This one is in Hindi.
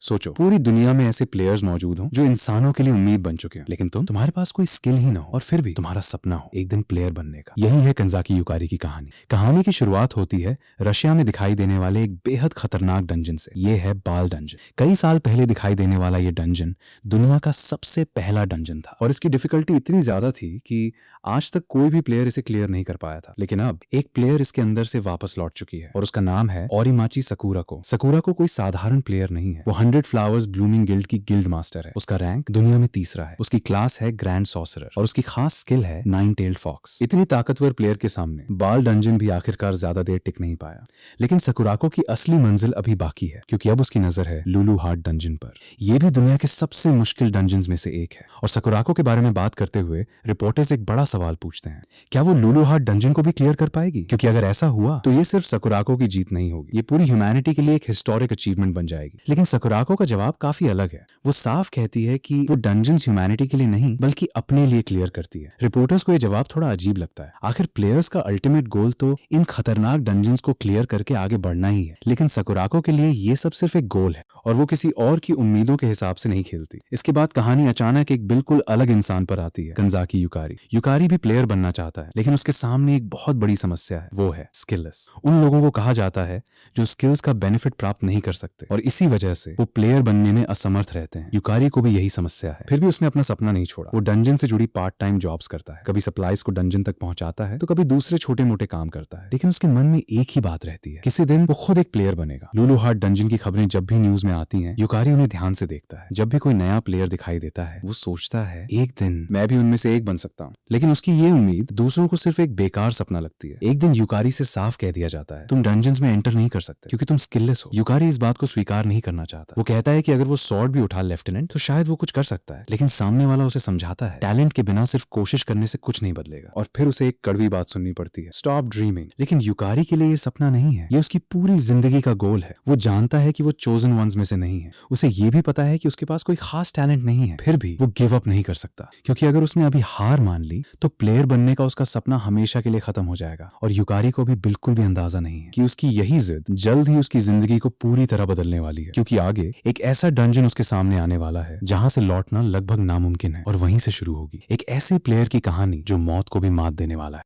सोचो, पूरी दुनिया में ऐसे प्लेयर्स मौजूद हों जो इंसानों के लिए उम्मीद बन चुके हैं, लेकिन तुम्हारे पास कोई स्किल ही ना हो और फिर भी तुम्हारा सपना हो एक दिन प्लेयर बनने का। यही है कंजाकी युकारी की कहानी। कहानी की शुरुआत होती है रशिया में दिखाई देने वाले एक बेहद खतरनाक डंजन से। ये है बाल डंजन। कई साल पहले दिखाई देने वाला ये डंजन दुनिया का सबसे पहला डंजन था और इसकी डिफिकल्टी इतनी ज्यादा थी कि आज तक कोई भी प्लेयर इसे क्लियर नहीं कर पाया था। लेकिन अब एक प्लेयर इसके अंदर से वापस लौट चुकी है और उसका नाम है ओरीमाची सकुराको। सकुराको कोई साधारण प्लेयर नहीं है, वो 100 फ्लावर्स ब्लूमिंग गिल्ड की गिल्ड मास्टर है। उसका रैंक दुनिया में तीसरा है। उसकी क्लास है ग्रैंड सॉर्सरर और उसकी खास स्किल है 9 टेल्ड फॉक्स। इतनी ताकतवर प्लेयर के सामने बाल डंजन भी आखिरकार ज्यादा देर टिक नहीं पाया। लेकिन सकुराको की असली मंजिल अभी बाकी है, क्योंकि अब उसकी नजर है लुलु हार्ट डंजन पर। यह भी दुनिया के सबसे मुश्किल डंजन्स में से एक है। और सकुराको के बारे में बात करते हुए रिपोर्टर्स एक बड़ा सवाल पूछते हैं, क्या वो लुलु हार्ट डंजन को भी क्लियर कर पाएगी? क्योंकि अगर ऐसा हुआ तो ये सिर्फ सकुराको की जीत नहीं होगी, ये पूरी ह्यूमैनिटी के लिए एक हिस्टोरिक अचीवमेंट बन जाएगी। लेकिन सकुराको का जवाब काफी अलग है। वो साफ कहती है कि वो डंजन्स ह्यूमैनिटी के लिए नहीं बल्कि अपने लिए क्लियर करती है। रिपोर्टर्स को यह जवाब थोड़ा अजीब लगता है। आखिर प्लेयर्स का अल्टीमेट गोल तो इन खतरनाक डंजन्स को क्लियर करके आगे बढ़ना ही है। लेकिन सकुराको के लिए ये सब सिर्फ एक गोल है और वो किसी और की उम्मीदों के हिसाब से नहीं खेलती। इसके बाद कहानी अचानक एक बिल्कुल अलग इंसान पर आती है, कंजाकी युकारी। युकारी भी प्लेयर बनना चाहता है, लेकिन उसके सामने एक बहुत बड़ी समस्या है, वो है स्किललेस। उन लोगों को कहा जाता है जो स्किल्स का बेनिफिट प्राप्त नहीं कर सकते और इसी वजह से वो प्लेयर बनने में असमर्थ रहते हैं। युकारी को भी यही समस्या है, फिर भी उसने अपना सपना नहीं छोड़ा। वो डंजन से जुड़ी पार्ट टाइम जॉब्स करता है, कभी सप्लाईज को डंजन तक पहुंचाता है तो कभी दूसरे छोटे मोटे काम करता है। लेकिन उसके मन में एक ही बात रहती है, किसी दिन वो खुद एक प्लेयर बनेगा। लुलु हार्ट डंजन की खबरें जब भी न्यूज में आती हैं, युकारी उन्हें ध्यान से देखता है। जब भी कोई नया प्लेयर दिखाई देता है वो सोचता है एक दिन मैं भी उनमें से एक बन सकता हूँ। लेकिन उसकी ये उम्मीद दूसरों को सिर्फ एक बेकार सपना लगती है। एक दिन युकारी से साफ कह दिया जाता है, तुम डंजन्स में एंटर नहीं कर सकते क्योंकि तुम स्किललेस हो। युकारी इस बात को स्वीकार नहीं करना चाहता। वो कहता है कि अगर वो स्वॉर्ड भी उठा लेफ्टिनेंट तो शायद वो कुछ कर सकता है। लेकिन सामने वाला उसे समझाता है टैलेंट के बिना सिर्फ कोशिश करने से कुछ नहीं बदलेगा। और फिर उसे एक कड़वी बात सुननी पड़ती है, स्टॉप ड्रीमिंग। लेकिन युकारी के लिए ये सपना नहीं है, ये उसकी पूरी जिंदगी का गोल है। वो जानता है कि वो चोजन वंस में से नहीं है। उसे ये भी पता है कि उसके पास कोई खास टैलेंट नहीं है, फिर भी वो गिव अप नहीं कर सकता, क्योंकि अगर उसने अभी हार मान ली तो प्लेयर बनने का उसका सपना हमेशा के लिए खत्म हो जाएगा। और युकारी को भी बिल्कुल भी अंदाजा नहीं है कि उसकी यही जिद जल्द ही उसकी जिंदगी को पूरी तरह बदलने वाली है, क्योंकि आगे एक ऐसा डंजन उसके सामने आने वाला है जहां से लौटना लगभग नामुमकिन है और वहीं से शुरू होगी एक ऐसे प्लेयर की कहानी जो मौत को भी मात देने वाला है।